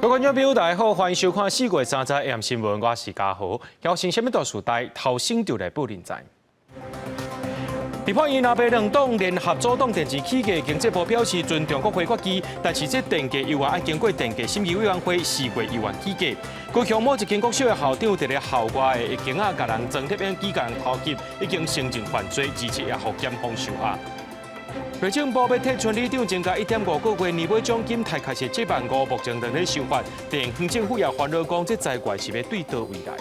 各位观众朋友，大家好，欢迎收看4月3日 AM 新闻，我是嘉豪。邀请下面大时代头先就来报连载。日本与南北两党联合主动电池企业经济部表示尊重国会决议，但是这电价又要经过电价审议委员会4月1日起价。该项目一间国小的校长伫咧校外的经啊，甲人装贴影机，甲人偷袭，已经成证犯罪，而且也互检方收押。内政部要替村里长增加1.5个月年尾奖金，台开设7万5，目前正在修法。但县政府也烦恼讲，这财源是要对倒位来。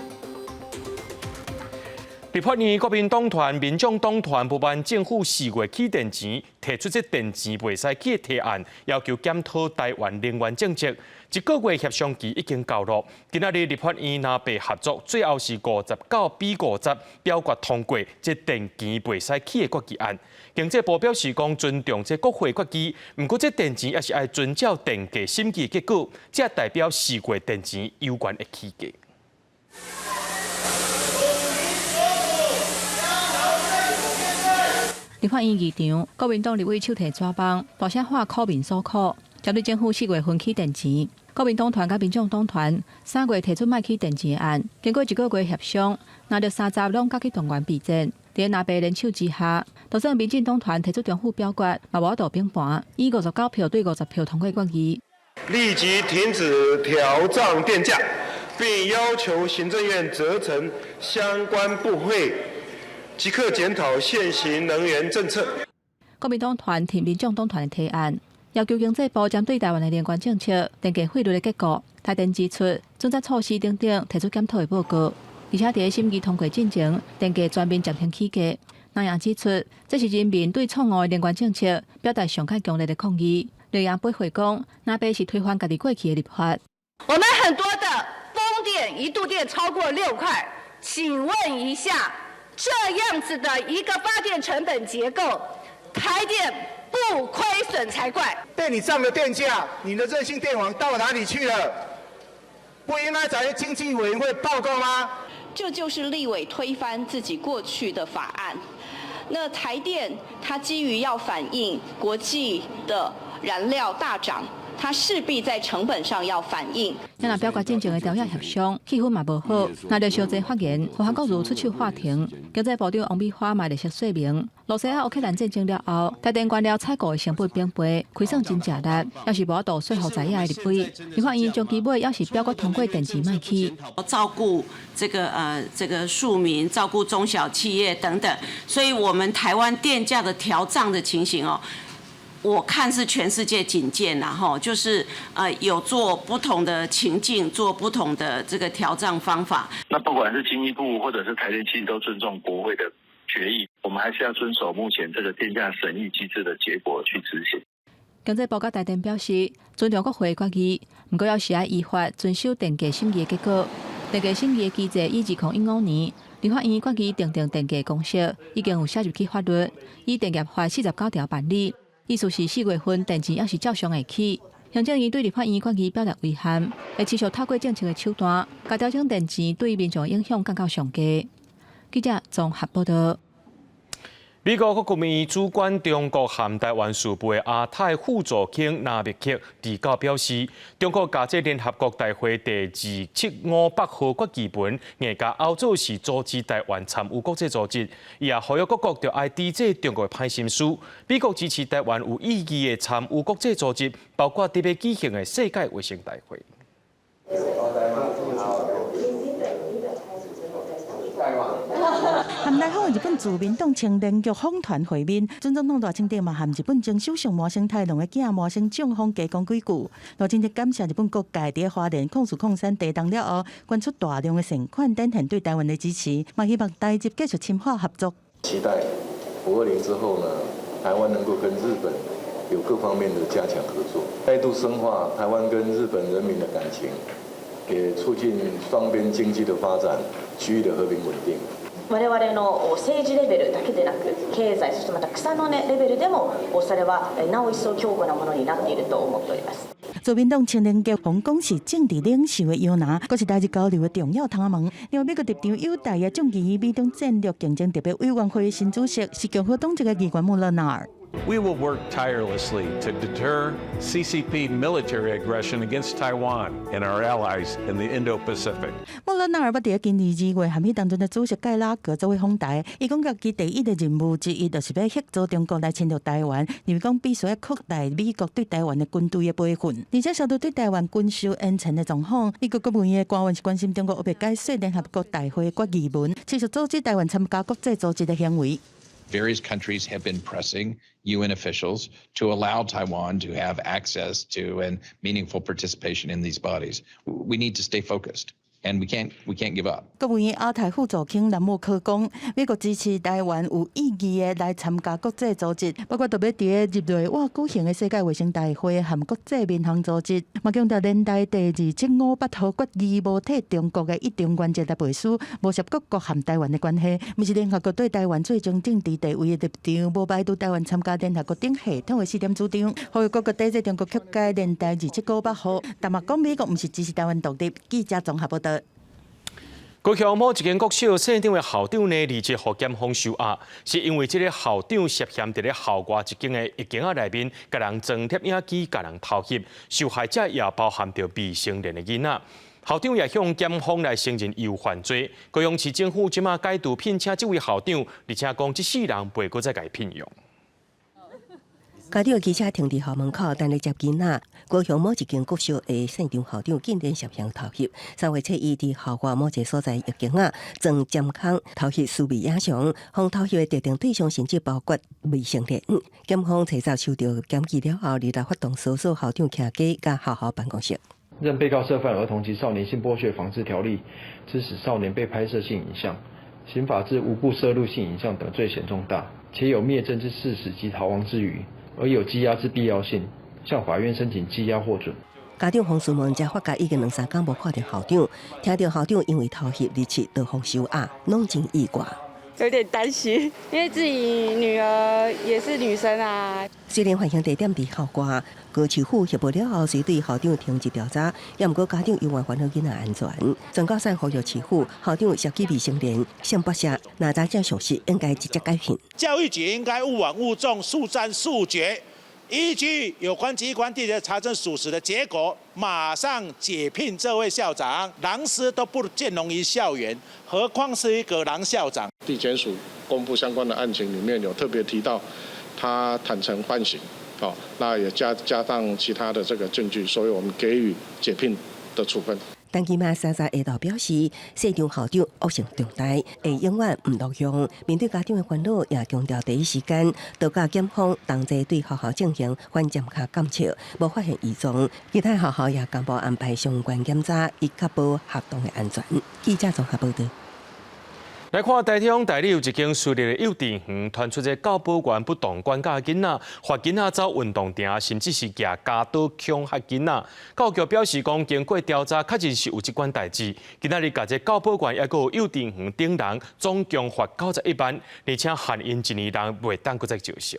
立法院国民党团、民众党团不满政府4月起电钱，提出这电钱袂使起的提案，要求检讨台湾能源政策。1个月协商期已经到了，今仔日立法院南北合作，最后是59比50表决通过这电钱袂使起的决议案。经济部表示讲尊重这国会决议，不过这电钱也是要遵照电价审议结果，这代表4月电钱有关的起价。立法院议场，国民党立委手提纸板，大声喊苦民所苦，针对政府4月份起电钱，国民党团甲民众党团3月提出卖起电钱的案，经过1个月协商，拿到30拢甲去动员备战。在南北联手之下，就算民进党团提出重复表决，嘛无度平盘，以59票对50票通过决议。立即停止调涨电价，并要求行政院责成相关部会即刻检讨现行能源政策。国民党团替民众党团的提案，要求经济部针对台湾的能源政策、电价汇率的结果、台电支出、政策措施等等提出检讨的报告。而且在审议通过进程，电价全面暂停起价。南洋指出，这是人民对错误的能源政策表达上较强烈的抗议。南洋背回讲，南北是推翻家己过去的立法。我们很多的风电1度电超过6块，请问一下，这样子的一个发电成本结构，台电不亏损才怪。被你涨的电价，你的韧性电网到哪里去了？不应该在经济委员会报告吗？这就是立委推翻自己过去的法案。那台电它基于要反映国际的燃料大涨，它势必在成本上要反映。若表决进程的调解协商气氛嘛无好，那就小济发言，和韩国瑜出手法庭。经济部长王美花嘛列出说明，罗西亚乌克兰战争了后，台电原料采购的成本变贵，亏损真正力，要是无度说服在野的立委，立法院将基本要是表决通过电池卖起。照顾这个庶民，照顾中小企业等等，所以我们台湾电价的调涨的情形哦。我看是全世界仅见啦，哈，就是有做不同的情境，做不同的这个调涨方法。那不管是经济部或者是台电，其实都尊重国会的决议，我们还是要遵守目前这个电价审议机制的结果去执行。经济部甲台电表示，尊重国会决议，不过要是要依法遵守电价审议的结果。电价审议的机制以2015年立法院决议订定电价公式，已经有写入去法律，以电业法49条办理。意思是4月份电钱要是照常会起，行政院对立法院决议表达遗憾，会持续透过政策的手段，甲调整电钱对民众影响降到上低。记者综合报道。美国国务主管中国含台湾事务的亚太副总卿纳密克提告表示，中国假借联合国大会第275号决议文，硬甲欧洲是阻止台湾参与国际组织，伊也呼吁各国着爱抵制中国的歹心思。美国支持台湾有意义的参与国际组织，包括特别举行的世界卫生大会。含来访日本自民党青年局访团会面，尊总统大清帝嘛含日本前首相麻生太郎的囝麻生正方加讲几句，罗真特感谢日本各界伫花莲控诉控山地动了后，捐出大量的善款，展现对台湾的支持，嘛希望台日继续深化合作。期待520之后呢，台湾能够跟日本有各方面的加强合作，再度深化台湾跟日本人民的感情，也促进双边经济的发展，区域的和平稳定。我々の政治レベルだけでなく、経済そしてまた草の根レベルでも、それはなお一層強固なものになっていると思っております。自民党青年局洪讲是政治领袖的摇篮，阁是台日交流的重要窗门。另外，美国立场友台也总议美中战略竞争特别委员会新主席是共和党籍的议员穆勒纳尔。We will work tirelessly to deter CCP military aggression against Taiwan and our allies in the Indo-Pacific. 莫勒纳尔捌伫今年2月，含迄当中的主席盖拉格作为访台，伊讲家己第一个任务之一，就是要协助中国来侵略台湾，因为讲必须要扩大美国对台湾的军队的培训，而且小到对台湾军售演陈的状况，美国国务院的官员是关心中国要解释联合国大会决议文，持续阻止台湾参加国际组织的行为。Various countries have been pressing UN officials to allow Taiwan to have access to and meaningful participation in these bodies. We need to stay focused, and we can't give up. 国务院亚太副总卿蓝默克讲，美国支持台湾有意义的来参加国际组织，包括特别伫10月我举行的世界卫生大会和国际民航组织，嘛强调年代第2758号决议无替中国的一定原则来背书，无涉各国和台湾的关系，毋是联合国对台湾最终政治地位的立场，无排除台湾参加联合国顶系统的试点主张，呼吁各国抵制中国曲解年代2758号，但嘛讲美国毋是支持台湾独立。记者综合报道。高雄某一间国小校长的校长呢，离职互检方收押，是因为这个校长涉嫌伫咧校外一间的一间内面，甲人装摄影机，甲人偷袭，受害者也包含着未成年的囡仔。校长也向检方来承认有犯罪。高雄市政府即马改度聘请这位校长，而且讲这4人袂阁再改聘用。家长记者停伫校门口等咧接囡仔，高雄某一间国小的县长校长竟然涉嫌偷袭。3月7日伫校外某一个所在一间装监控偷袭数位影像，向偷袭的特定对象甚至包括未成年。检方查找收到检举了后，立来发动搜索校长徛家甲校校办公室。任被告涉犯《儿童及少年性剥削防治条例》，致使少年被拍摄性影像、刑法致无故摄入性影像等罪嫌重大，且有灭证之事实及逃亡之余。而有羁押之必要性，向法院申请羁押获准。家长黄思文才发觉已经2-3天无看到校长，听到校长因为偷袭离奇得方收押，拢真意外。有点担心，因为自己女儿也是女生啊。虽然犯行地点伫校外，高市府协助了后，虽对校长停止调查，也毋过家长永远烦恼囡仔安全。全高山呼吁市府校长涉及未成年性剥削，哪查证属实，应该直接改聘。教育局应该勿枉勿纵，速战速决，依据有关机关地的查证属实的结果，马上解聘这位校长。狼师都不见容于校园，何况是一个狼校长？地检署公布相关的案情里面有特别提到，他坦诚犯行，那也加上其他的这个证据，所以我们给予解聘的处分。但今麦3下道表示，市长校长恶性重大，会永远唔录用。面对家长的烦恼，也强调第一时间多甲检方同齐对学校进行反检查监测，无发现异常。其他学校也公布安排相关检查，以确保学童的安全。记者综合报道。来看台中台里有一间私立的幼稚园传出这教保员不当管教囡仔，罚囡仔走运动场，甚至是举家刀恐吓囡仔。教育局表示讲，经过调查，确实是有这款代志。今仔日甲这教保员也有幼稚园顶人，总共罚91万，而且限因1年内袂当搁再招生。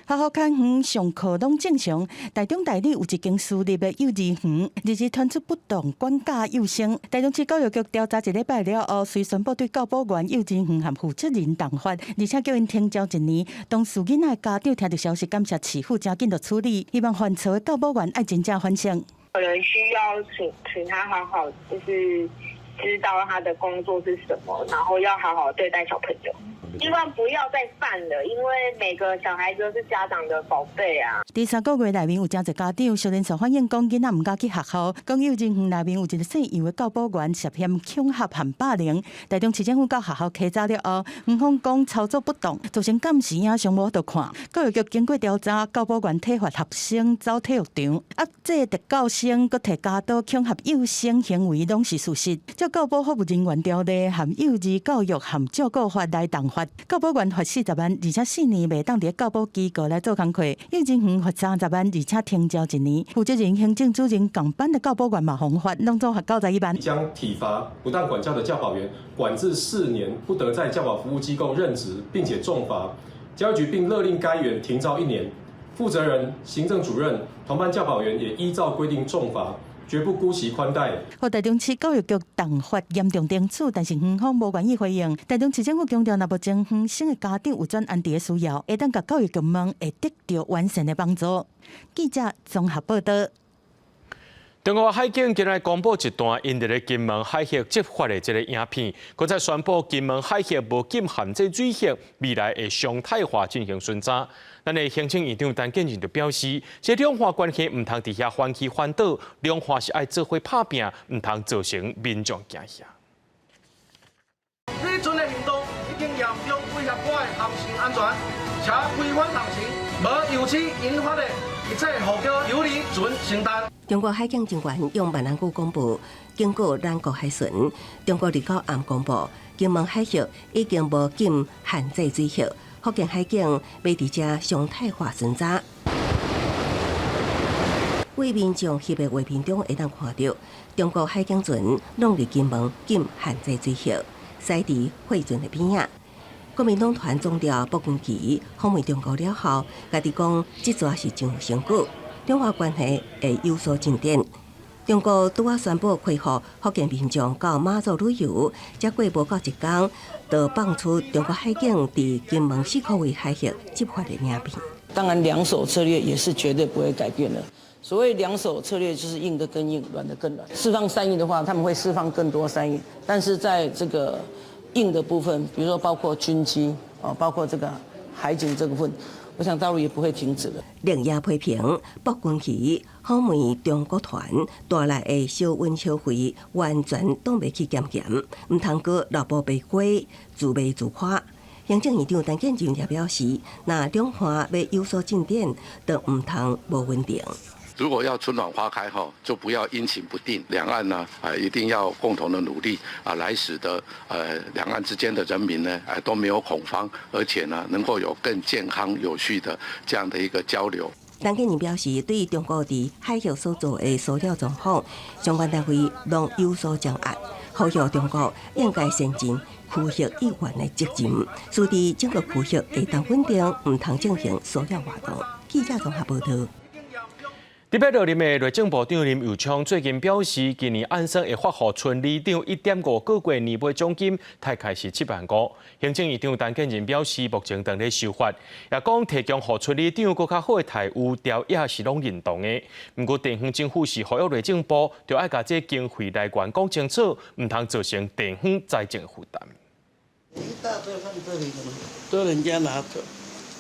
学校开园上课拢正常，台中台里有一间私立的幼稚园，日前传出不当管教幼生。台中市教育局调查1礼拜了后，遂宣布对教保员、幼稚园和负责人重罚，而且叫因停教1年。当事囡仔的家长听到消息，感谢市府真紧就处理，希望犯错的教保员爱真正反省。可能需要请他好好就是知道他的工作是什么，然后要好好对待小朋友。希望不要再犯了，因为每个小孩都是家长的宝贝啊。第3个月内面有真侪家长，少年所反映讲囡仔唔敢去学校，讲幼稚园内面有一个姓杨的教保员涉嫌恐吓和霸凌。台中市政府到学校稽查了后，园方讲操作不当，造成监视影像无得看。教育局经过调查，教保员体罚学生走体育场，这特教生佮摕家刀恐吓幼生行为拢是事实。照教保服务人员条例和幼儿教育和照顾法来重罚。教保员罚40万，而且4年袂当伫教保机构来做工课；幼稚园罚30万，而且停教1年。负责人、行政主任港班的教保员嘛，红罚，拢总罚91万。将体罚不当管教的教保员管制4年，不得在教保服务机构任职，并且重罚。教育局并勒令该员停招1年。负责人、行政主任、同班教保员也依照规定重罚。绝不姑息宽待。和台中市教育局动发严重争取，但是园方无愿意回应。台中市政府强调，若无将园生的家长有专案的需要，会当甲教育局们会得到完善的帮助。记者综合报道。中国海警今日公布一段因伫咧金门海峡执法的这个影片，佮再宣布金门海峡无禁限制水域，未来会常态化进行巡查。咱的行政院长陈建仁就表示，这两岸关系唔通伫遐翻起翻倒，两岸是爱做伙拍拼，唔通造成民众惊吓。你阵的行动已经严重威胁我的航行安全，且违反航行，无由此引发的一切后果由你准承担。中国海警警员用闽南语公布，经过咱国海巡，中国29暗公布，金门海峡已经无禁限制水域，福建海警要伫遮常态化巡查。为民众翕的画片中会当看到，中国海警船拢伫金门禁限制水域，驶伫惠船的边仔。国民党团总调卜君奇访问中国了后，家己讲，即抓是真有成果。两岸关系会有所进展。中国拄仔宣布开放福建民众到马祖旅游，才过无到一天，就放出中国海警伫金门4个位海峡执法的影片。当然，两手策略也是绝对不会改变的。所谓两手策略，就是硬的更硬，软的更软。释放善意的话，他们会释放更多善意，但是在这个硬的部分，比如说包括军机包括这个海警这部分。我想大陆也不会停止的。另也批评卜君奇访问中国团带来的小温小费完全当袂去检验，唔通过老婆被鬼自卖自夸。行政院长陈建仁也表示，那两岸要有所进展，都唔通无稳定。如果要春暖花开就不要阴晴不定。两岸呢一定要共同的努力来使得两岸之间的人民呢都没有恐慌，而且呢能够有更健康有序的这样的一个交流。陈建仁表示，对于中国伫海峡所做的骚扰状况，相关单位拢有所掌握，呼吁中国应该先进区域议员的责任，使得整个区域会当稳定，唔通进行骚扰活动。记者综合报道。特别落任的内政部长林右昌最近表示，今年按算会发予村里长1.5个月年尾奖金，大概是7万5。行政院长陈建仁表示，目前正在修法，也讲提供予村里长更较好的待遇，条也是拢认同的。不过地方政府是呼吁内政部，就要把这经费来源讲清楚，唔通造成地方财政负担。都人家拿走。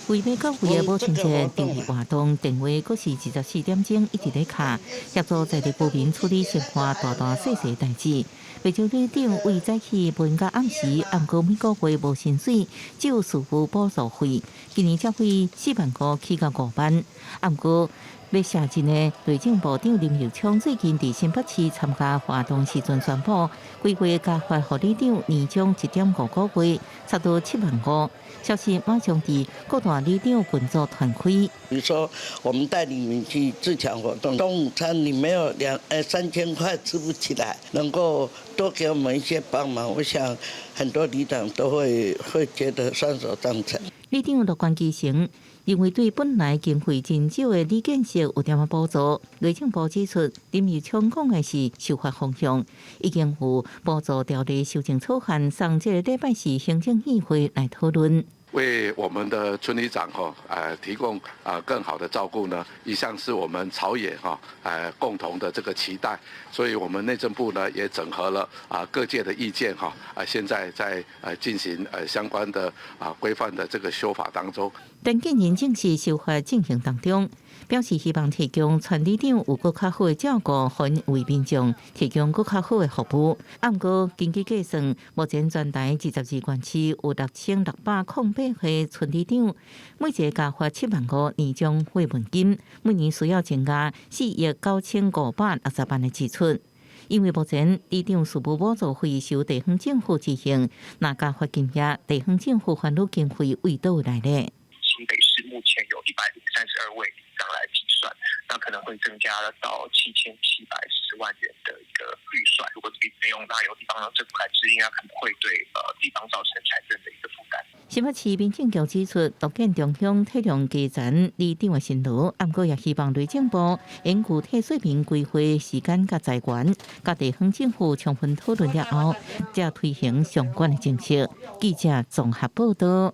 为要到位的母亲节周日活动，电话阁是24点钟一直在卡，协助在地居民处理生活大大小小代志。卫生局长为早起无闲到暗时，暗过每个月无薪水，只有师傅补助费，今年才费4万5起到5万。暗过要写真的内政部长林右昌最近伫新北市参加活动时阵宣布，规划加发护理长年终1.5个月，差不多7万5。消息马上伫各大里长群组传开。比如说，我们带你们去自强活动，中午餐你没有3000块吃不起来，能够多给我们一些帮忙，我想很多里长都会觉得双手赞成。里长乐观其成，认为对本来经费真少的里建设有点补助。内政部指出，林右昌讲的是修法方向，已经有补助条例修正草案，上这个礼拜四行政议会来讨论。为我们的村里长提供更好的照顾呢，一向是我们朝野共同的这个期待，所以我们内政部呢也整合了各界的意见现在在进行相关的规范的这个修法当中。陈建仁正是修法进行当中，表示希望提供村里长有更较好的照顾，还为民众提供更较好的服务。按过经济计算，目前全台22县市有6608个村里长，每一个加发7万5年终慰问金，每年需要增加4亿9560万的支出。因为目前里长事务补助费是由地方政府执行，那加发金额，地方政府烦恼经费为倒来呢？新北市目前有132位里长来计算，那可能会增加到7740万元的一个预算。如果这笔费用那由地方政府来支应，那可能会对地方造成财政的一个负担。新北市民政局指出，独建中乡体谅基层离场的新路，不过也希望内政部因具体水平规划时间甲财源，甲地方政府充分讨论了后，才推行相关的政策。记者综合报道。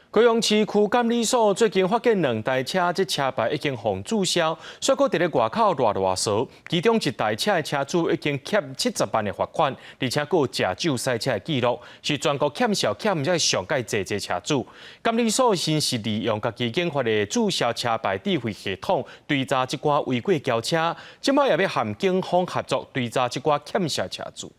高雄市区监理所最近发现2台车，这车牌已经互注销，却搁伫咧外口乱扫。其中一台车的车主已经欠70万的罚款，而且搁有食酒赛车的记录，是全国欠小欠才上界济车主。监理所先是利用家己研发的注销车牌智慧系统，追查即寡违规轿车，即摆也要和警方合作追查即寡欠小车主。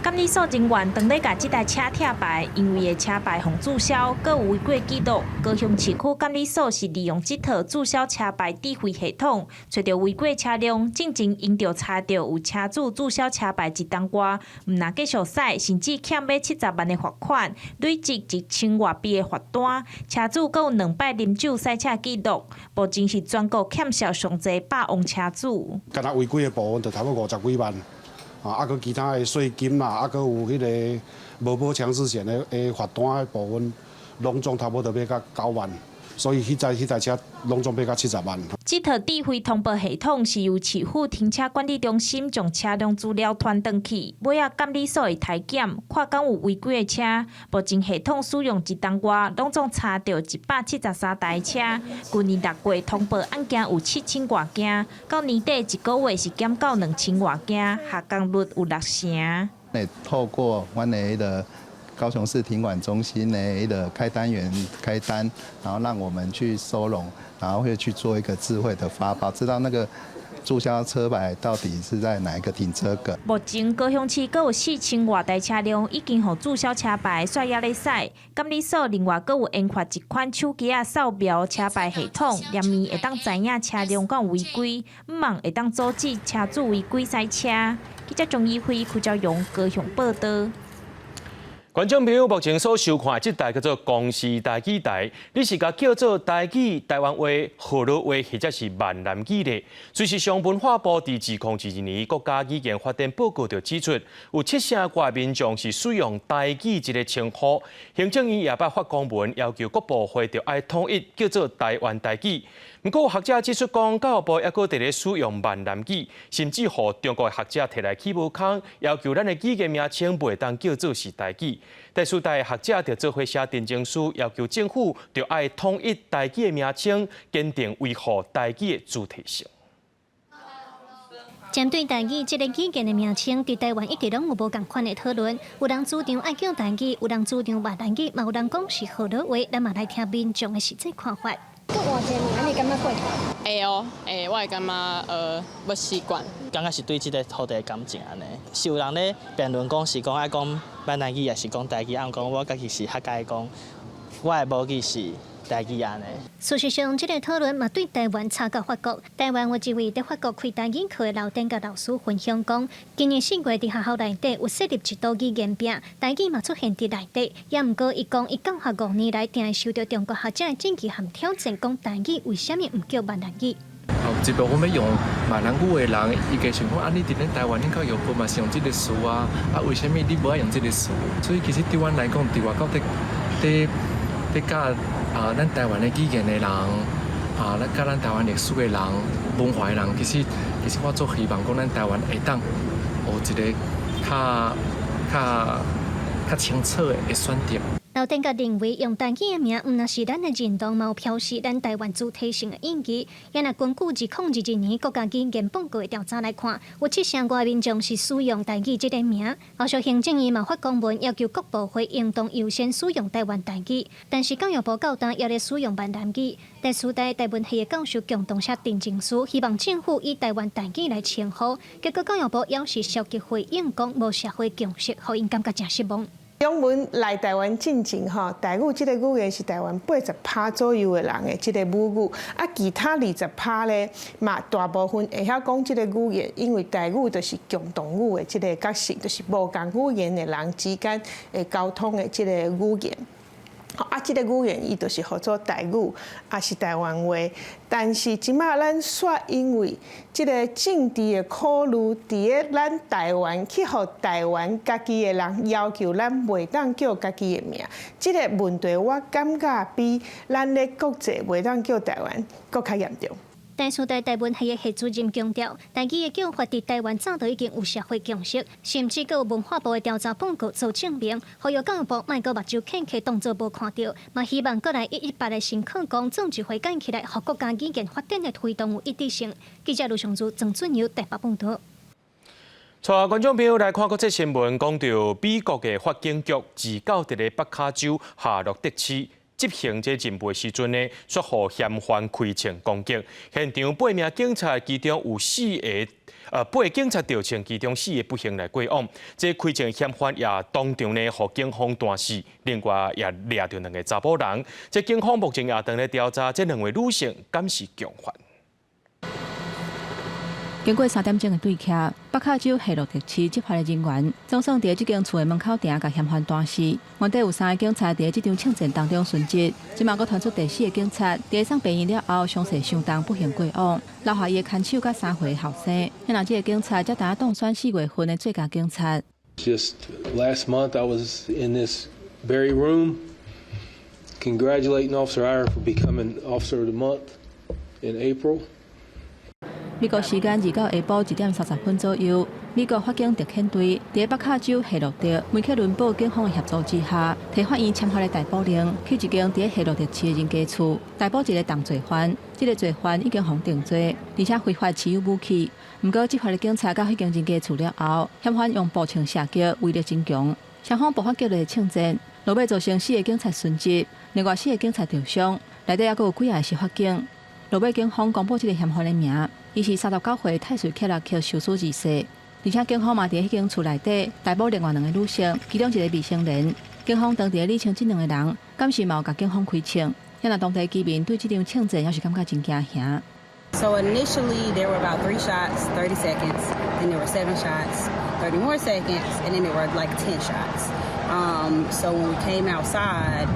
监理所人员当咧甲这台车贴牌，因为个车牌互注销，各有违规记录。高雄市区监理所是利用这套注销车牌智慧系统，找到违规车辆，进前因着查到有车主注销车牌一档外，毋拿继续驶，甚至欠买70万的罚款，累积1000外币的罚单。车主阁有2摆啉酒赛车记录，目前是全国欠销上侪霸王车主。敢若违规的部分就差不多50几万。啊，佮其他的税金啦，佮有迄个无保强制险的罚单的部分，拢总差不多要到9万，所以迄台车拢总要到70万。这套智慧通报系统是由市府停车管理中心将车辆资料传登去，尾仔监理所会体检，看敢有违规的车。目前系统使用1档外，拢总查到173台车。去年6月通报案件有7000外件，到年底1个月是减到2000外件，下降率有6成。透过阮的迄个高雄市停管中心的迄个开单员开单，然后让我们去收容，然后会去做一个智慧的发包，知道那个注销车牌到底是在哪一个停车格。目前高雄市各有4000外台车辆已经互注销车牌，煞也咧驶。监理所另外各有研发一款手机扫描车牌系统，连面会当知影车辆敢有违规，毋忙会当阻止车主违规赛车。记者钟义辉、邱兆勇高雄报道。观众朋友，目前所收看这台叫做公视台语台，你是甲叫做台语、台湾话、河洛话，或者是闽南语的。随时上文化部伫2022年国家语言发展报告就指出，有7成外民众是使用台语这个称呼。行政院也捌发公文要求各部会着爱统一叫做台湾台语。不过学者指出讲，教育部还阁伫咧使用闽南语，甚至互中国学者摕来起无空，要求咱的语言名称袂当叫做是台语。第四代学者着做伙写电证书，要求政府着爱统一台语的名称，坚定维护台语的主体性。针对台语这个语言的名称，伫台湾一直拢有无共款的讨论。有人主张爱叫台语，有人主张闽南语，嘛有人讲是河洛话。咱嘛来听民众的实际看法。搁换一个名，你感觉过？会哦，我会感觉要习惯，感觉是对这个土地的感情安尼。是有人咧辩论讲是讲爱讲闽南语，也是讲台语，按讲我家己是客家讲，我的母语是台语安尼。事实上，这个讨论嘛对台湾差到法国。台湾有一位在法国开台语课的老丁甲老师分享讲，今年4月伫学校内底有设立一道语言饼，台语嘛出现伫内底。也毋过，伊讲伊教学5年来，定会受到中国学者的政治和挑战，讲台语为虾米毋叫闽南语？一部分要用闽南语的人，伊个想讲，啊，你伫咧台湾，你到用过嘛是用这个词啊，为虾米你无爱用这个词？所以其实对阮来讲，伫外口伫教咱台湾的语言的人，咱教咱台湾历史的人、文化的人，其实我做希望讲，咱台湾会当有一个较清楚的选择。老丁甲认为用台语的名，毋若是咱的认同，嘛有表示咱台湾主体性的意义。也若根据2021年国家语言报告的调查来看，有7成外民众是使用台语这个名。后续行政院嘛发公文要求各部会应当优先使用台湾台语，但是教育部教单也咧使用闽南语。第4代台文系的教授共同写电证书，希望政府以台湾台语来称呼。结果教育部也是消极回应，讲无社会共识，互因感觉真失望。中文来台湾进前吼，台语这个语言是台湾80%左右的人的这个母语，啊，其他20%咧嘛，大部分会晓讲这个语言，因为台语就是共同语的这个角色，就是无共语言的人之间的沟通的这个语言。这个语言伊就是叫做台语，也是台湾话。但是即马咱煞因为这个政治的考虑，伫个咱台湾去互台湾家己的人要求咱袂当叫家己的名，这个问题我感觉比咱咧国际袂当叫台湾搁较严重。台塑台台文系的系主任强调，台语的叫法伫台湾早就已经有社会共识，甚至有文化部的调查报告做证明，呼吁教育部莫搁目睭看起当作无看到，嘛希望过来118的新课纲总一回建起来，互国家语言发展的推动有一致性。记者卢尚珠、曾俊尧台北报道。带观众朋友来看国际新闻，讲到美国的法警局自告伫咧北卡州夏洛特市执行这任务时阵呢，说互嫌犯开枪攻击，现场8名警察其中有8个警察掉枪，其中4个不幸来过往。这开枪嫌犯也当场呢，互警方弹死，另外也掠着2个查甫人。这警方目前也正在调查这2位女性敢是共犯。经过3点钟的对峙，北卡州夏洛特市执法的人员总算伫这间厝的门口埕甲嫌犯弹死。原底有3个警察伫这场枪战当中殉职，即马佫传出第4个警察伫送病院了后伤势相当不幸过往，留下伊的看守甲3岁后生。那这个警察才当当选4月份的最佳警察。Just last month, I was in this very room congratulating Officer Iyer for becoming Officer of the Month in April. 美国时间2到下晡1点30分左右，美国法警特遣队伫北卡州夏洛特梅克伦堡警方的协助之下，替法院签发了逮捕令，去一间伫夏洛特市的人家厝逮捕一个重罪犯。这个罪犯已经被定罪，而且非法持有武器。不过执法的警察到迄间人家厝了后，嫌犯用步枪射击，威力真强。双方爆发激烈的枪战，落尾造成4个警察殉职，另外4个警察受伤，内底还佫有几个是法警。落尾警方公布这个嫌犯的名，伊是39岁泰瑞克拉克受死2世，而且警方嘛伫迄间厝内底逮捕另外2个女性，其中一个未成年。警方当地理清这2个人，敢是嘛有甲警方开枪？现在当地居民对这场枪战也是感觉真惊吓。So initially there were about 3 shots, 30 seconds. Then there were 7 shots, 30 more seconds, and then there were like 10 shots. So when we came outside,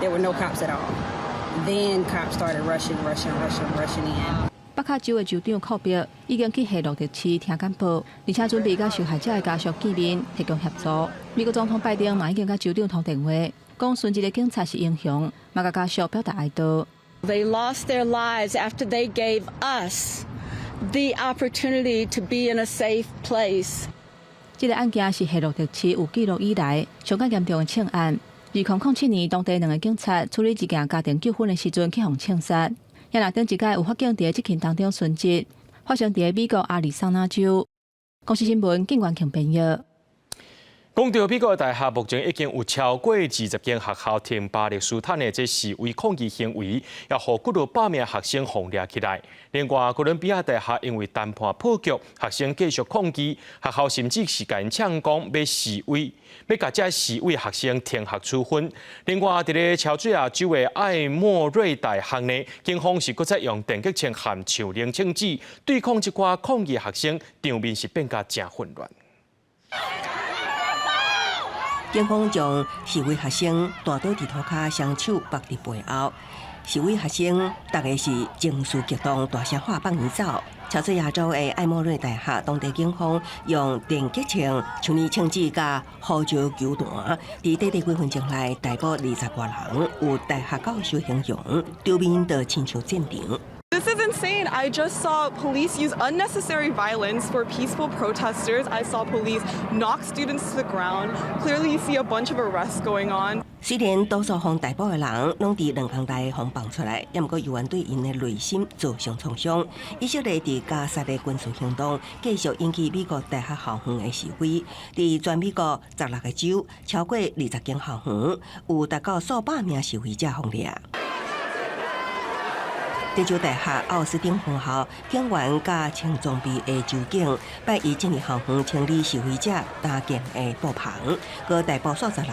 there were no cops at all. Then cops started rushing in. 北卡州的州长库比已经去夏洛特市听简报，而且准备甲受害者的家属见面，提供协助。美国总统拜登嘛已经甲州长通电话，讲殉职的警察是英雄，嘛甲家属表达哀悼。They lost their lives after they gave us the opportunity to be in a safe place. 这个案件是夏洛特市有记录以来上较严重的枪案。2007年，当地2个警察处理一件家庭纠纷的时阵去互枪杀，也若顶一届有法警伫这起当中殉职，发生伫美国亚利桑那州。公司新闻，警员强编译。讲到美国大学目前已经有超过20间学校停暴力斯坦的这示威抗议行为，也互几多100名学生轰掠起来。另外，哥伦比亚大学因为谈判破局，学生继续抗议，学校甚至是甲因呛讲要示威，要甲这示威学生停学处分。另外，伫咧乔治亚州的艾莫瑞大学呢，警方是搁再用电击枪和手零枪支对抗这寡抗议学生，场面是变甲真混乱。警方将示威学生带倒伫涂骹，双手绑伫背后。示威学生大概是情绪激动，大声话放伊走。乔治亚州的艾莫瑞大学当地警方用电击枪、像你枪支甲呼叫球弹，伫短短几分钟内逮捕20多人，有大学教授形容，场面就亲像战场。This is insane. I just saw police use unnecessary violence for peaceful protesters. I saw police knock students to the ground. Clearly, you see a bunch of arrests going on. 虽然多数被逮捕的人拢伫2天内被放出来，也毋过有人对因的内心造成创伤。以色列伫加沙的军事行动继续引起美国大学校园的示威，伫全美国16个州超过20间校园，有达到数百名示威者轰掠。德州大学奥斯汀分校警员甲穿装备的州警，拜以这个校园清理示威者搭建的布棚，佮逮捕数十人。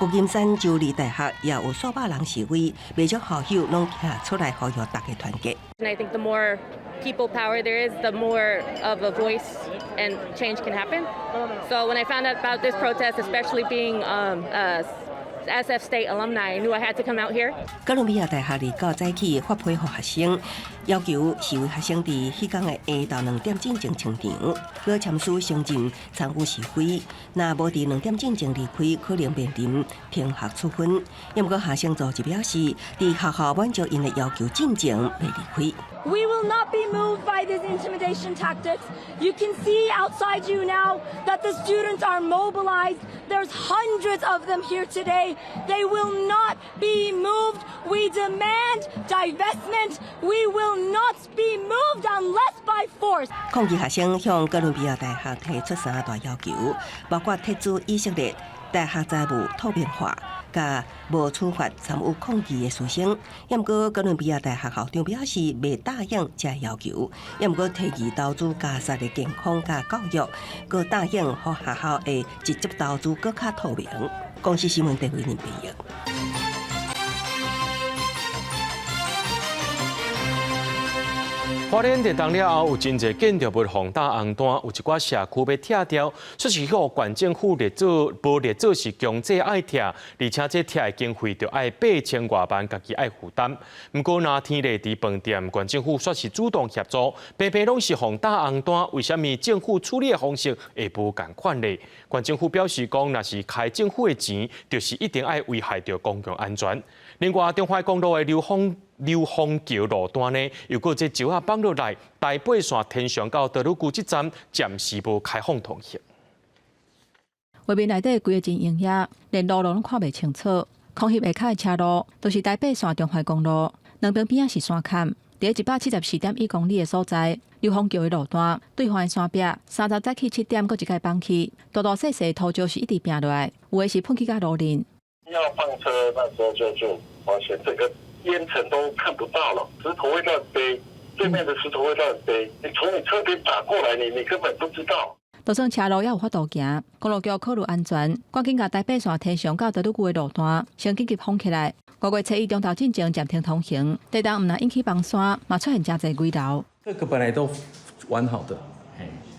旧金山州立大学也有数百人示威，未少校友拢站出来呼吁大家团结。And I think the more people power there is, the more of a voice and change can happen. So when I found out about this protest, especially being SF State alumni, I knew I had to come out here. 哥伦比亚大学伫较早起发配予学生，要求示威学生伫迄天的下昼2点钟前清场，搁签署承认参与示威。若无伫2点钟前离开，可能面临停学处分。因过学生组织表示，伫学校满足因的要求进前未离开。 We will not be moved by these intimidation tactics. You can see outside you now that the students are mobilized. There's hundreds of them here today. They will not be moved. We demand divestment. We will not be moved unless by force. 抗议学生向哥伦比亚大学提出3大要求，包括撤出以色列大学财务透明化。 甲无处罚参与抗议的师生，不过哥伦比亚大学校长表示未答应这要求，不过提议投资加沙的健康甲教育，佮答应予学校的直接投资更较透明。公司新闻台为您报道。 花莲地震了后，有真侪建筑物风大红单，有一寡社区被拆掉，说是予县政府无列做是强制爱拆，而且这拆的经费就要8000多万，家己爱负担。不过那天咧伫饭店，县政府说是主动协助，偏偏拢是风大红单，为什么政府处理的方式会无共款呢？县政府表示讲，若是开政府的钱，就是一定爱危害到公共安全。另外，中华公路的流芳桥路段呢，又过这石仔放落来，台北线天上到道路区这站暂时无开放通行。外面内底规个真营业，连路拢看袂清楚。空翕下骹的车路，都是台北线中华公路，两边边仔是山坎。伫174.1公里的所在，流芳桥的路段对方的山壁，30早起7点，搁一届放弃，大大细细土石是一直拼落来，有的是喷起甲路面。要放车那时候就发现整个烟尘都看不到了，石头会乱飞，对面的石头会乱飞，你从你车边打过来，你根本不知道。就算车路也有法度行，公路局考虑安全，赶紧甲台北线天上到道路区的路段先紧急封起来。5月7日中昼进前暂停通行，地震唔但引起崩山，嘛出现真侪危楼。这个本来都完好的，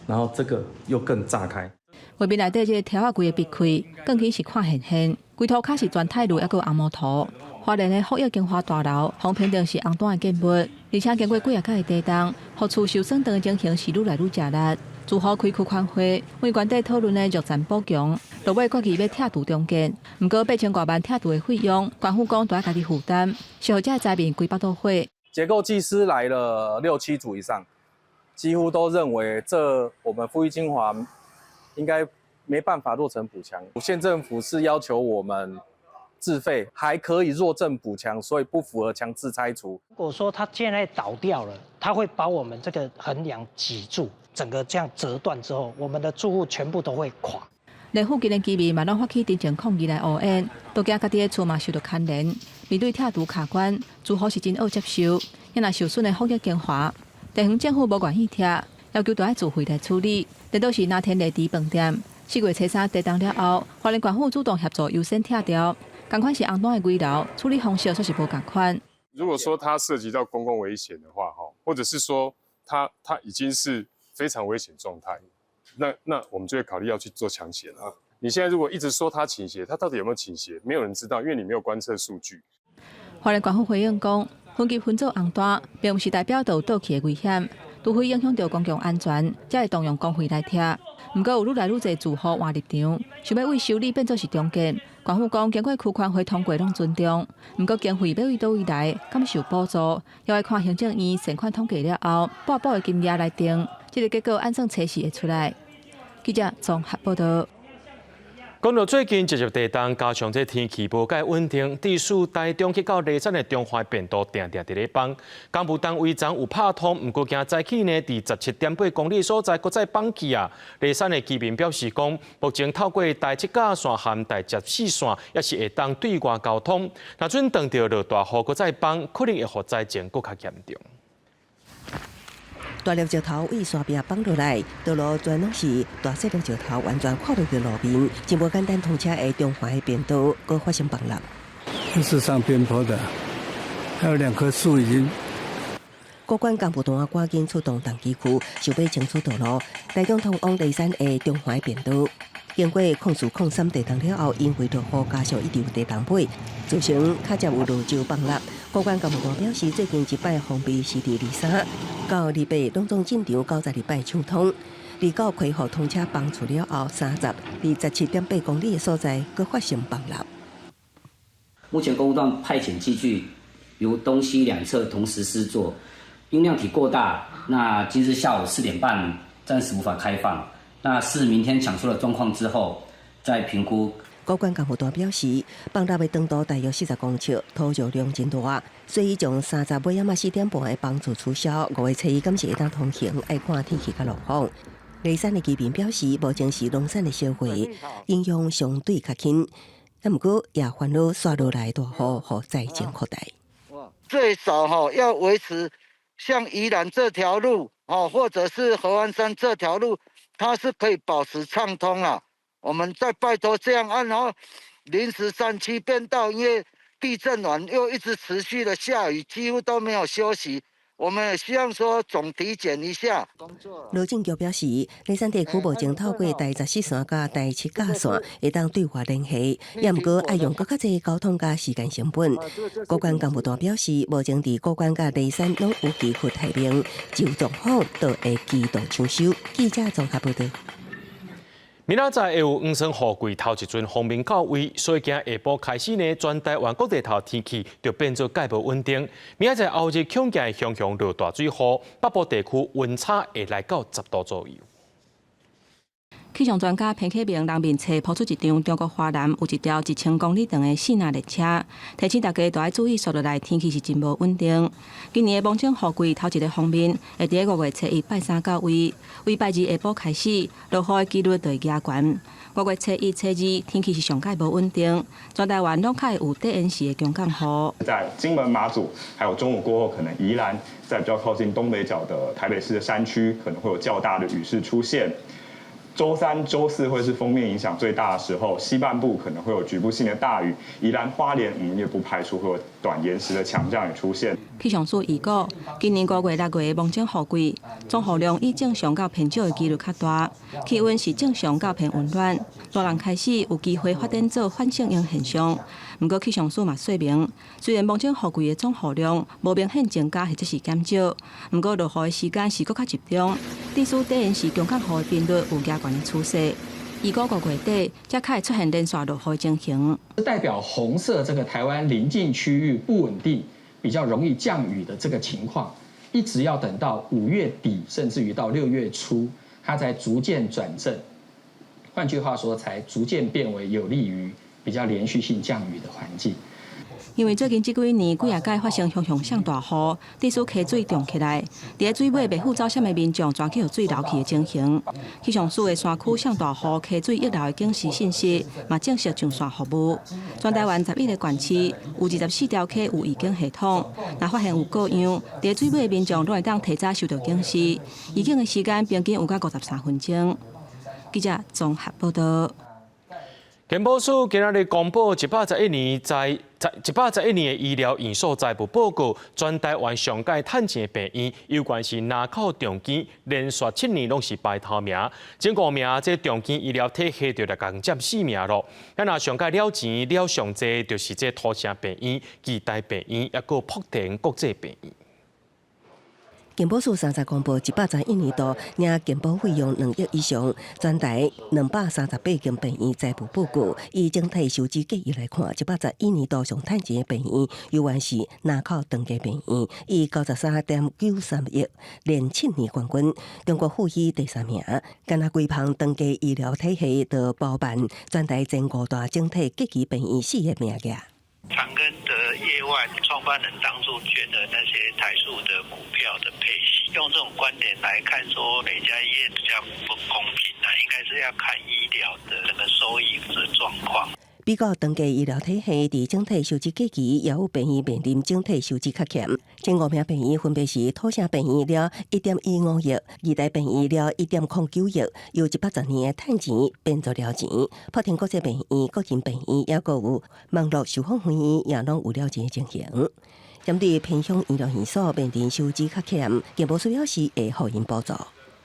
然后这个又更炸开。外面内底这个条啊规个闭开，更紧是看现现。规涂骹是全泰路，还有红毛土。花莲的福益金华大楼，方平定是红单的建物，而且经过几啊届的地震，互厝受损等的情形是愈来愈热烈。如何开区宽会，为原地讨论的弱战补强，落尾决议要拆除中建。不过8000多万拆除的费用，官府讲都要家己负担。消费者灾民规百多会。结构技师来了6、7组以上，几乎都认为我们富裕精华应该没办法落成补强。县政府是要求我们自费，还可以弱震补强，所以不符合强制拆除。如果说它现在倒掉了，它会把我们这个横梁挤住，整个这样折断之后，我们的住户全部都会垮。连附近的居民嘛，拢发起真正抗议来応援，都惊家己的厝嘛受到牵连。面对拆除卡关，住户是真恶接受，因若受损的福益金华，地方政府无愿意拆，要求都要自费来处理。这都是那天的伫饭店，4月初3地震了后，花莲县府主动协助优先拆掉。同款是红单的危楼，处理方式却是无同款。如果说它涉及到公共危险的话，或者是说它已经是非常危险状态，那我们就会考虑要去做抢险啊。你现在如果一直说它倾斜，它到底有没有倾斜，没有人知道，因为你没有观测数据。花莲县府回应讲，分级分做红单，并不是代表有倒去的危险，除非影响到公共安全，才会动用公费来拆。不过有愈来愈侪住户换立场，想要为修理变作是中建。县府讲经过区宽会通过拢尊重，不过经费要为倒位来，敢受补助，要来看行政院善款统计了后，拨补的金额来定，这个结果按算测试会出来。记者综合报道。讲到最近持续地震，加上这天气无介稳定，地属台中去到梨山的中华便当定伫咧放。公务单位昨有拍通，不过今早起呢，伫17.8公里所在，搁再放弃啊。梨山的居民表示讲，目前透过台7甲线和台14线，也是会当对外交通。若准等到落大雨，搁再放，可能会互灾情搁较严重。大粒石头为山壁放落来，道路全拢是大细粒石头，完全看不到路面，真无简单通车的中华的便道，搁发生崩塌。这是上边坡的，还有2棵树已经高管干部团赶紧出动同机区，想要清除道路，台中通往梨山的中华便道。经过0403地洞了后，因为落雨加上一直有地洞尾，造成卡接有路就崩落。高管干部团表示，最近一摆封闭是伫23到28拢总进场，92摆畅通。29开放通车崩出了后，3027.8公里的所在，佫发生崩落。目前公路段派遣机具由东西两侧同时施作，因量体过大，那今日下午4点半暂时无法开放。那视明天抢修的状况之后再评估。高管干部团表示，崩落的长度大约40公尺，土石量真大，所以将30尾仔4点半的帮助取消。5月初一敢是会当通行，爱看天气甲路况。梨山的居民表示，目前是农产的收获，影响相对较轻，但不过也烦恼刷落来大雨，和灾情扩大。最少要维持像宜兰这条路或者是合欢山这条路。它是可以保持畅通啦，我们再拜托这样按，然后临时山区变道，因为地震完又一直持续的下雨，几乎都没有休息。我们也希望说总体检一下。路政局表示，梨山地区目前透过第14线甲第7架线会当对外联系，也毋过爱用更较侪交通甲时间成本。高管干部团表示，目前伫高管甲梨山拢有机会太平，就状况都会机动抢修。记者综合报道。明仔载会有黄霜雨季头一阵风面到位，所以今下晡开始呢，全台湾各地头天气就变作介无稳定。明仔载后日恐惊会熊熊落大水雨，北部地区温差会来到10度左右。气象专家彭启明人面册抛出一张中国华南有一条1000公里长的4纳列车，提醒大家都要注意，接落来天气是真无稳定。今年的芒种雨季头一个方面，会伫5月初1拜3到位，为拜2下晡开始，落雨的几率就会加悬。5月初1、初2天气是上界无稳定，全台湾拢较有低温时的强降雨。在金门、马祖，还有中午过后，可能宜兰在比较靠近东北角的台北市的山区，可能会有较大的雨势出现。周3、周4会是锋面影响最大的时候，西半部可能会有局部性的大雨，宜兰花莲我们也不排除会有短延时的强降雨出现。气象署预估，今年5月、6月的芒种雨季，总雨量以正常到偏少的几率较大，气温是正常到偏温暖，大人开始有机会发展做反性应现象。不过气象署嘛说明，虽然芒种雨季的总雨量无明显增加或者是减少，不过落雨的时间是更较集中，地区低温时强降雨的频率有加悬的趋势。预估5月底才开始出现连续落雨的情形。代表红色这个台湾邻近区域不稳定，比较容易降雨的这个情况，一直要等到5月底，甚至于到6月初，它才逐渐转正。换句话说，才逐渐变为有利于比较连续性降雨的环境。因为最近这几年几啊届发生熊熊上大雨，地区溪水涨起来，伫水尾袂赴走险的民众全去有水流去的情形。气象署的山区上大雨溪水溢流的警示信息，嘛正式上线服务。全台湾11个县市有24条溪有预警系统，若发现有各样，伫水尾的民众都会当提早收到警示。预警的时间平均有到53分钟。记者综合报道。健保署今日公布111年的医疗院所财务报告，全台湾上届趁钱的病院，有关是南口重建，连续7年拢是排头名。前5名，这重建医疗体系就来共占4名咯。那上届了钱了上济，就是这土城病院、基大病院，也个福田国际病院。健保署30公布111年度领健保费用2亿以上，全台238间病院财务报告。以整体收支结余来看，111年度上趁钱的病院，有关是南口长庚病院，以93.93亿连7年冠军。中国附医第3名，干那规旁长庚医疗体系的包办全台前5大整体结余病院4个名额。长庚的业外创办人当初捐的那些台塑的股票的配息，用这种观点来看，说哪家医院比较不公平呢？应该是要看医疗的整个收益的状况。比较长期医疗体系伫整体收支结余，也有病院面临整体收支较欠。前5名病院分别是土城病院了1.15亿，义大病院了1.09亿，由110年的趁钱变做了钱。福田国际病院、国人病院也个有网络受访会议，也拢有了钱的情形。针对偏乡医疗院所面临收支较欠，健保署表示会互因补助。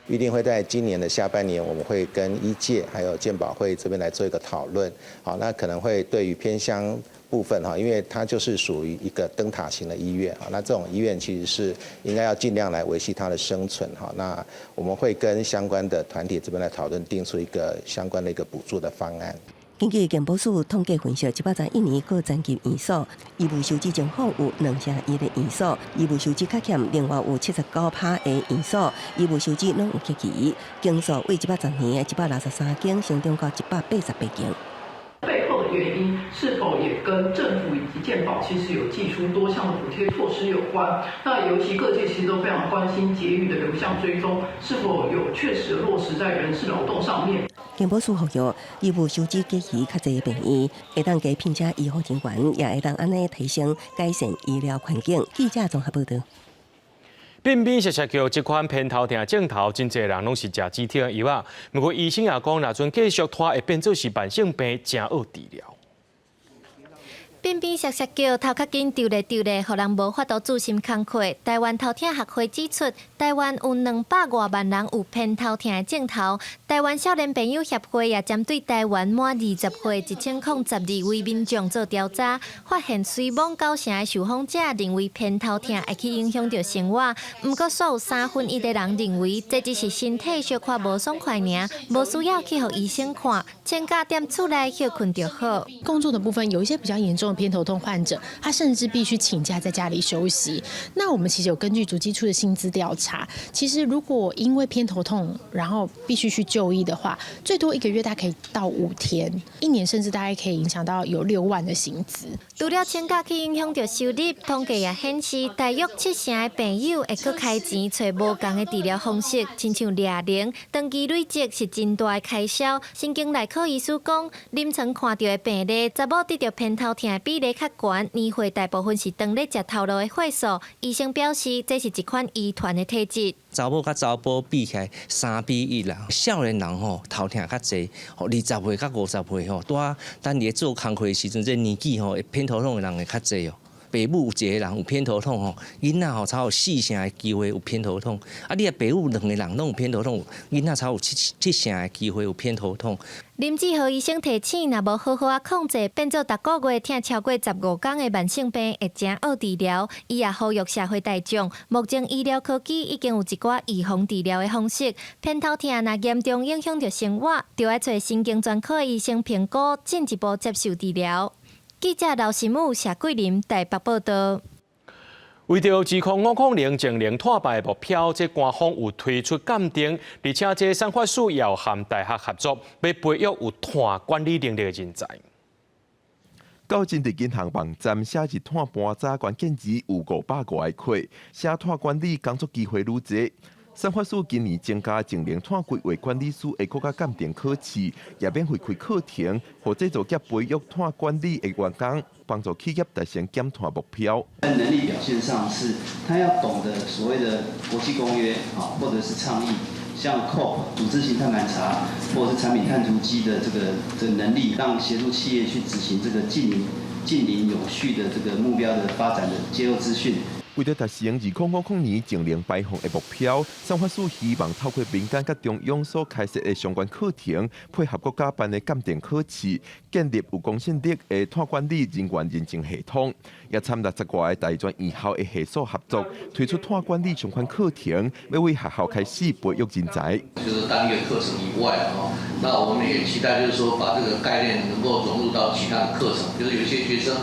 预定会在今年的下半年，我们会跟医界还有健保会这边来做一个讨论。好，那可能会对于偏乡部分哈，因为它就是属于一个灯塔型的医院啊，那这种医院其实是应该要尽量来维系它的生存哈。那我们会跟相关的团体这边来讨论，定出一个相关的一个补助的方案。根据健保署统计分析，101年各增级院所，医务收支情况有201个院所，医务收支较欠，另外有79%的院所，医务收支拢有欠期，间数为110年的163间，成长到188间。背后的原因是否也跟政府以及健保其实有祭出多项的补贴措施有关？那尤其各界其实都非常关心节育的流向追踪是否有确实落实在人事劳动上面。健保署呼吁，医务收支给予较侪的病院，会当加聘请医护人员，也会当安尼提升改善医疗环境。记者综合报道。便便实实叫这款偏头痛症头，真侪人拢是食止痛的药啊。不过医生也讲，若阵继续拖，会变做是慢性病，真恶治疗。便便涩涩叫，头壳紧丢咧丢咧，互人无法度自心康阔。台湾头痛协会指出，台湾有200多万人有偏头痛的症头。台湾少年朋友协会也针对台湾满20岁1012位民众做调查，发现随网90成的受访者认为偏头痛会去影响到生活，不过所有1/3的人认为这只是身体小可无爽快尔，无需要去互医生看，请假踮厝内休困就好。工作的部分有一些比较严重的偏头痛患者，他甚至必须请假在家里休息。那我们其实有根据主计处的薪资调查，其实如果因为偏头痛，然后必须去就医的话，最多1个月大概可以到5天，1年甚至大概可以影响到有6万的薪资。除了请假去影响到收入，统计也显示，大约7成的朋友会去开钱找无同的治疗方式，亲像掠铃，长期累积是真大的开销。神经内科医师讲，临床看到的病例，查某得到偏头痛的比例较悬，年岁大部分是当咧食头路的血素。医生表示，这是一款遗传的体质。查某甲查甫比起来3比1啦，少年人吼头痛较济，20岁甲50岁吼，咱伫做工课的时阵，这年纪吼偏头痛的人会较济哦。爸母有一个人有偏头痛吼，囡仔吼才有4成的机会有偏头痛。啊，你爸母2个人拢有偏头痛，囡仔才有7成的机会有偏头痛。林志豪医生提醒，若无好好控制，变做逐个月痛超过15天的慢性病，会真恶治疗。伊也呼吁社会大众，目前医疗科技已经有一寡预防治疗的方式。偏头痛若严重影响到生活，就要找神经专科医生评估，进一步接受治疗。记者刘时武、谢桂林台北报道。为着指控500前年破败目标，这官方有推出鉴定，而且这产发署也和大学合作，要培育有碳管理能力的人才。到真地银行网站写一碳盘查关键字有500个的课，写碳管理工作机会愈侪。产发署今年增加前年碳规划管理师的国家鉴定考试，也免费开课程，或制造业培育碳管理的员工，帮助企业达成减碳目标。在能力表现上是，他要懂得所谓的国际公约啊，或者是倡议，像 COP 组织型碳盘查，或者是产品碳足迹的这个能力，让协助企业去执行这个近邻永续的这个目标的发展的揭露资讯。为了达成2000年净零排放的目标，产发署希望透过民间甲中央所开设的相关课程，配合国家办的鉴定考试，建立有公信力的碳管理人员认证系统，也参纳10外的大专院校的系所合作，推出碳管理相关课程，要为学校开始培育人才。就是单一的课程以外那我们也期待就是说把这个概念能够融入到其他的课程，就是有一些学生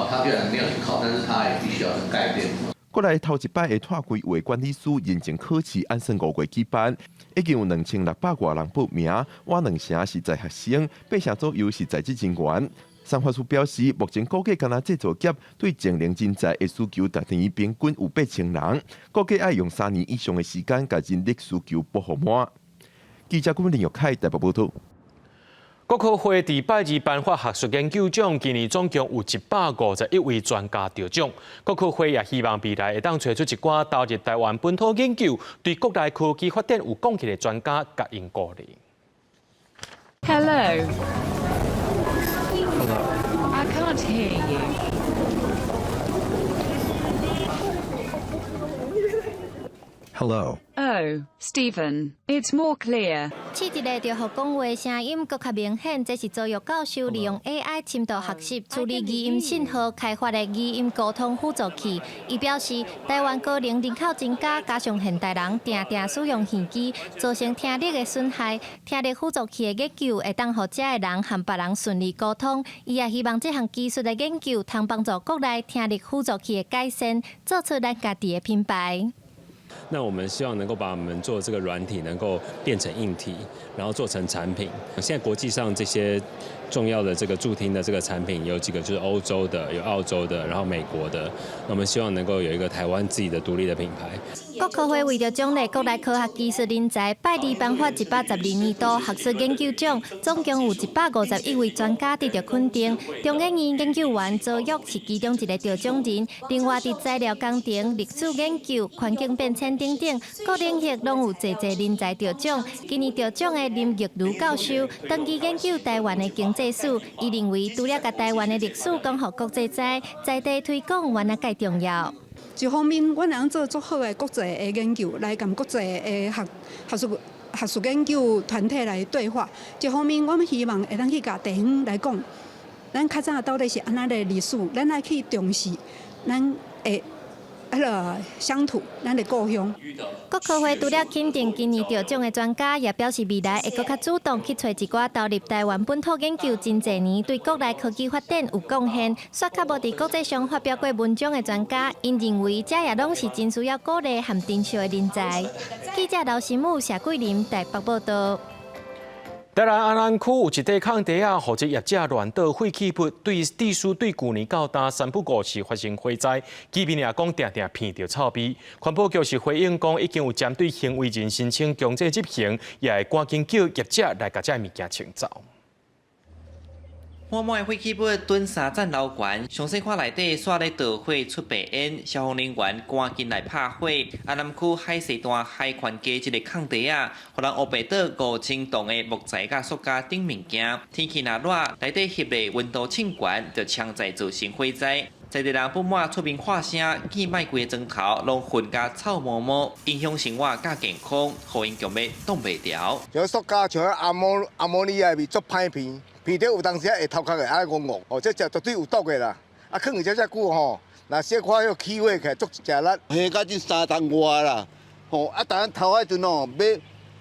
他虽然没有去考，但是他也必须要有概念。过来头一摆的碳规划管理师认证考试按算5月举办，已经有2600多人报名，我2成是在学生，8成左右是在职人员。产发署表示，目前估计干那制造业对前年人才的需求达年平均有8,000人，估计要用3年以上的时间，把人力需求补好满。记者郭林玉凯台北报道。国科会第拜2颁发学术研究奖，今年总共有151位专家得奖。国科会也希望未来会当找出一寡投入台湾本土研究、对国内科技发展有贡献的专家，甲因鼓励。Hello. I can't hear you. Hello. Oh, Stephen, it's more clear. 试一个着互讲话声音更较明显，这是左右教授利用 AI 深度学习处理语音信号开发的语音沟通辅助器。伊表示，台湾高龄人口增加，加上现代人常常使用耳机，造成听力的损害。听力辅助器的研究会当互遮的人和别人顺利沟通。伊也希望这项技术的研究，通帮助国内听力辅助器的改善，做出咱家己的品牌。那我们希望能够把我们做这个软体能够变成硬体，然后做成产品。现在国际上这些重要的这个助听的这个产品有几个，就是欧洲的、有澳洲的，然后美国的。那我们希望能够有一个台湾自己的独立的品牌。国科会为着奖励国内科学技术人才，拜二颁发112年度学术研究奖，总共有151位专家得到肯定。中研院研究员周玉是其中一个得奖人，另外伫材料工程、历史研究、环境变迁等等各领域拢有侪人才得奖。今年得奖的林玉如教授，长期研究台湾的经济史，伊认为除了甲台湾的历史讲互国际知，在地推广原来介重要。一方面，阮能做足好的国际的研究，来跟国际的学术研究团体来对话；一方面，我们希望会当去甲地方来讲，咱较早到底是安那的历史，咱来去重视咱的乡土，咱的故乡。国科会除了肯定今年得奖的专家，也表示未来会更较主动去找一寡投入台湾本土研究真侪年，对国内科技发展有贡献，却较无伫国际上发表过文章的专家，因认为这也拢是真需要鼓励和珍惜的人才。记者刘新武、谢桂林台北报道。台南安南区有一块空地啊，或者业者乱倒废弃物，对地区对去年到大三不五时发生火灾，居民也讲常常闻到臭味。环保局是回应讲，已经有针对行为人申请强制执行，也会赶紧叫业者来把这物件清走。满满的废弃物蹲3层楼悬，详细看内底煞咧倒火出白烟，消防人员赶紧来拍火。安南区海西段海权街一个空地啊，互人乌白倒5000栋的木材甲塑胶等物件。天气若热，内底翕咧温度称悬，就强在造成火灾。在地人不满出面喊声，见卖贵的砖头拢混甲臭毛毛，影响生活甲健康，互因强要挡袂牢。像塑胶像阿摩尼亚味足歹闻。鼻头有当时会头壳会爱戆戆，哦，这绝对有毒的啦。啊，放伊遮久吼，若小可要起火起来，足食力。下到这3层外啦，吼啊！但头迄阵哦，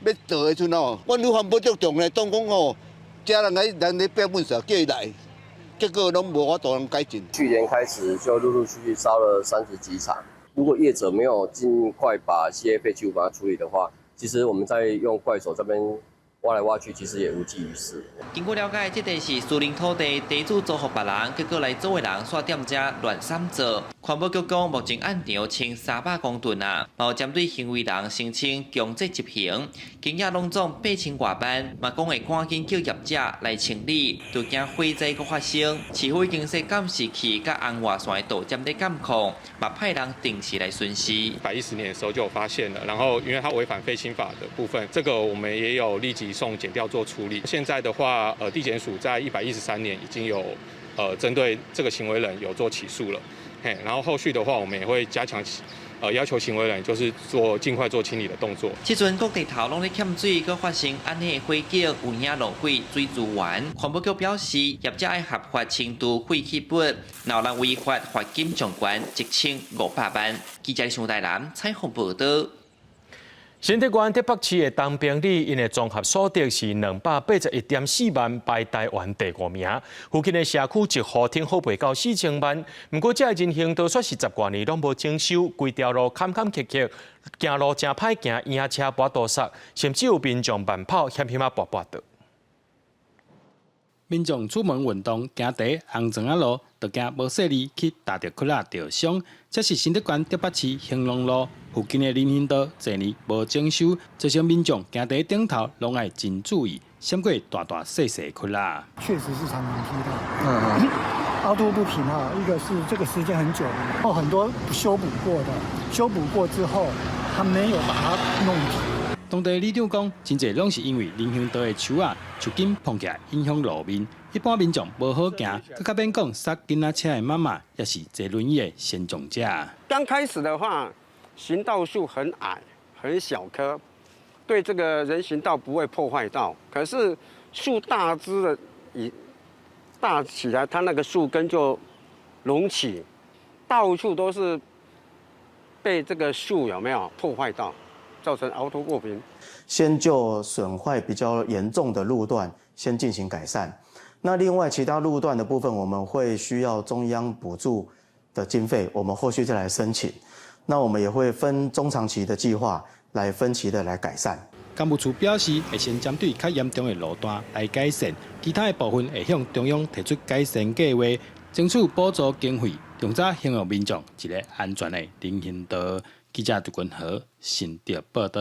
要倒的阵哦，阮女环保局重咧，当讲吼，家人来标本时叫伊来，结果拢无法度能改进。去年开始就陆陆续续烧了30几场，如果业者没有尽快把这些废弃物把它处理的话，其实我们在用怪手这边挖来挖去，其实也无济于事。经过了解，这地是私人土地，地主租予别人，结果来租的人煞踮遮乱三做。环保局讲，目前案场清300公吨啊，有针对行为人申请强制执行，金额拢总8000多万，嘛讲会赶紧叫业者来清理，就惊火灾搁发生。市府已经说监视器甲红外线的导针在监控，嘛派人定期来巡视。110年的时候就有发现了，然后因为它违反废氢法的部分，这个我们也有立即送检调做处理。现在的话，地检署在113年已经有针对这个行为人有做起诉了。然后后续的话，我们也会加强要求行为人就是尽快做清理的动作。即阵各地头拢咧欠水，搁发生安尼的火警，有影浪费水资源。环保局表示，业者爱合法清除废弃物，若人违法，罚金上悬1500万。记者上台南采访报道。新竹县台北市的东平里，因的综合所得是281.4万，排台湾第5名。附近的社区一户厅好赔到4000万。不过，这人行道却是10多年拢无整修，规条路坎坎坷坷，行路真歹行，椅车跋倒塞，甚至有民众慢跑险险啊跋倒。民众出门运动，行在红砖仔路，就惊无细力去踏着窟窿着伤。这是新竹县台北市兴隆路附近的人行道，这年无整修，这些民众行在顶头，拢爱真注意，闪过大大细细窟窿。确实是常常踢到，凹凸不平哈。一个是这个时间很久了，然后很多修补过的，修补过之后，他没有把它弄平。当地里长讲，真侪拢是因为人行道的树树根碰起来影响路面，一般民众无好行，更加免讲塞囡仔车的妈妈，也是坐轮椅的先撞者。刚开始的话，行道树很矮，很小棵，对这个人行道不会破坏到。可是树大枝的大起来，它那个树根就隆起，到处都是被这个树有没有破坏到，造成凹凸不平。先就损坏比较严重的路段先进行改善。那另外其他路段的部分，我们会需要中央补助的经费，我们后续再来申请。那我们也会分中长期的计划来分期的来改善。干部处表示，会先针对较严重的路段来改善，其他的部分会向中央提出改善计划，争取补助经费，重早享有民众一个安全的人行道。记者杜君和新竹报道。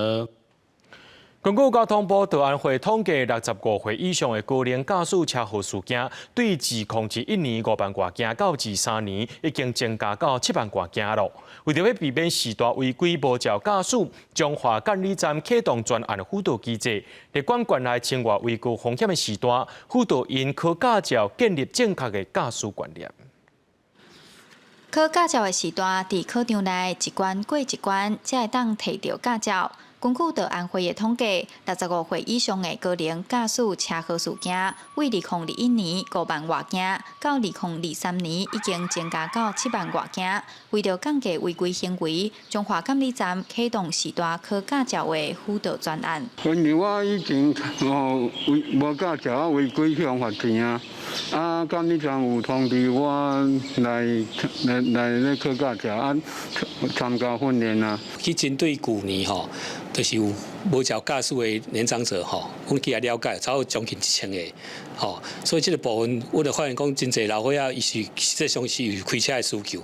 根据交通部道安会统计，65岁以上的高龄驾驶车祸事件，对2021年5万多件到23年已经增加到7万多件了。为着要避免时大违规无照驾驶，中华监理站启动专案辅导机制，来管管内侵越危惧风险的时大，辅导因考驾照建立正确的驾驶观念。考驾照的时段，伫考场内一关过一关，才会当摕到驾照。根据道安会的统计，65岁以上的高龄驾驶车祸事件，为2021年5万多件，到2023年已经增加到7万多件。为着降低违规行为，中华监理站启动时段考驾照的辅导专案。因为我以前无驾照违规向罚钱啊，监理站有通知我来咧考驾照参加训练啊。去针对去年就是有无照驾驶的年长者阮去了解，超过将近1000个所以这个部分，我就发现讲，真侪老伙仔伊是实际上是有开车的需求，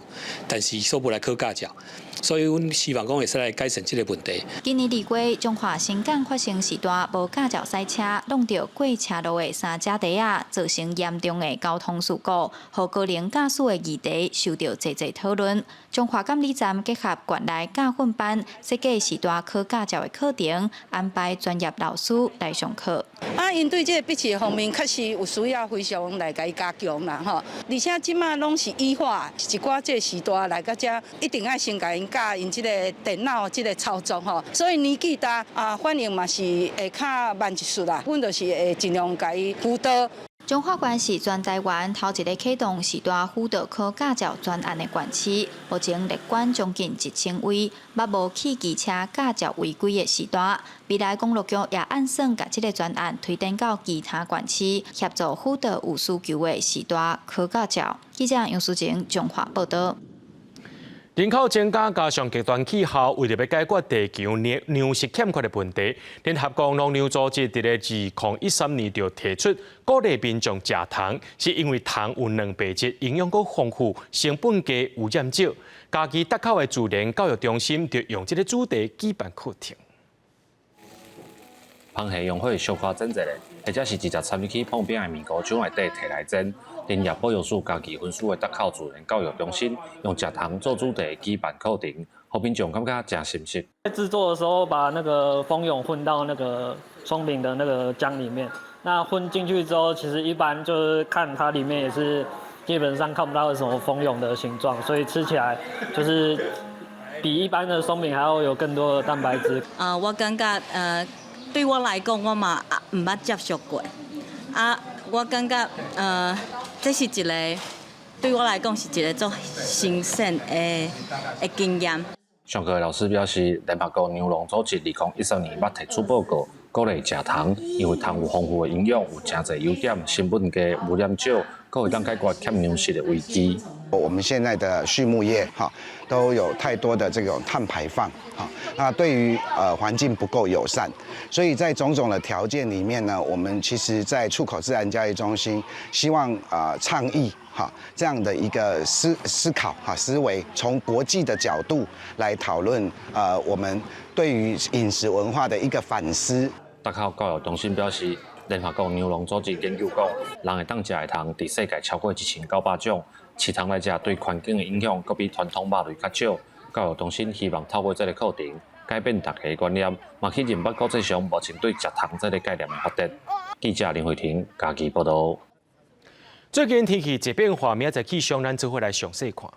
但是所无来考驾照，所以阮希望讲会使来改善这个问题。今年2月，中华新港发生时段无驾照赛车，弄到过车路的3只蹄仔，造成严重的交通事故，和高龄驾驶的议题受到侪讨论。中华监理站结合县内驾训班，设计时段考驾照的课程，安排专业老师来上课。因对这个笔试方面，确实有需要非常来甲伊加强啦而且即马拢是依法，一寡这时段来到遮，一定要先甲因教因即个电脑即个操作所以年纪大反应嘛是会较慢一chút啦，阮就是会尽量甲伊辅导。中华县是全台湾头一个启动时段辅导考驾照专案的县市，目前列管将近1000位，捌无汽机车驾照违规的时段。未来公路局也按算把这个专案推展到其他县市，协助辅导有需求的时段考驾照。记者杨淑晴中华报道。人口增加加上极端气候，为了要解决地球粮食欠缺的问题，联合国农粮组织在2013年就提出鼓励民众食糖，是因为糖有2倍质，营养够丰富，成本低，污染少。家己搭口的自然教育中心就用这个主题举办课程。螃蟹用火烧烤整齐嘞，或者是直接参与去旁边的面糊厂内底摕来蒸。林业保育署家己分属的搭口自然教育中心，用食糖做主题举办课程，让民众感觉真新鲜。在制作的时候，把那个蜂蛹混到那个松饼的那个浆里面。那混进去之后，其实一般就是看它里面也是基本上看不到什么蜂蛹的形状，所以吃起来就是比一般的松饼还要有更多的蛋白质。我感觉对我来讲，我嘛唔捌接触过我感觉这是一个对我来讲是一个做新鲜的经验。上课的老师表示，联合国牛农组织2013年捌提出报告，鼓励食糖，因为糖有丰富的营养，有真侪优点，成本低，污染少，佫会当解决欠粮食的危机。我们现在的畜牧业都有太多的这种碳排放那对于环境不够友善，所以在种种的条件里面呢，我们其实在出口自然教育中心希望倡议这样的一个思考思维，从国际的角度来讨论我们对于饮食文化的一个反思。搭口教育中心表示，联合国牛农组织研究讲，人会当食的糖伫世界超过1900种，饲糖来食对环境的影响，佫比传统肉类较少。教育中心希望透过这个课程，改变大家的观念，嘛去认识国际上目前对食糖这个概念的发展。记者林慧婷家己报道。最近天气一变化，明仔载气象咱做伙来详细看。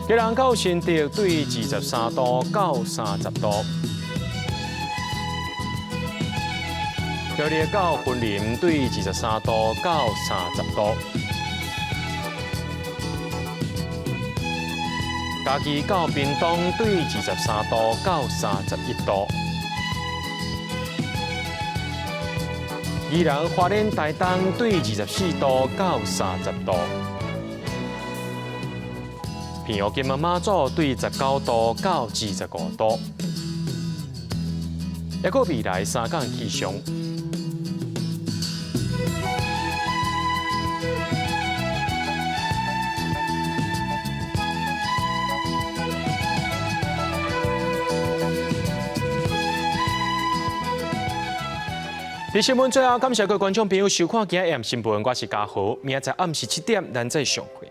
吉兰到新竹对23度到30度。苗栗到云林对23度到30度。嘉义到屏东对23度到31度。宜兰花莲台东对24度到30度。平湖金门马祖对19度到25度。还有未来3天气象。伫新闻最后，感谢各位观众朋友收看今日新闻，我是嘉豪，明仔载暗时7点咱再上会。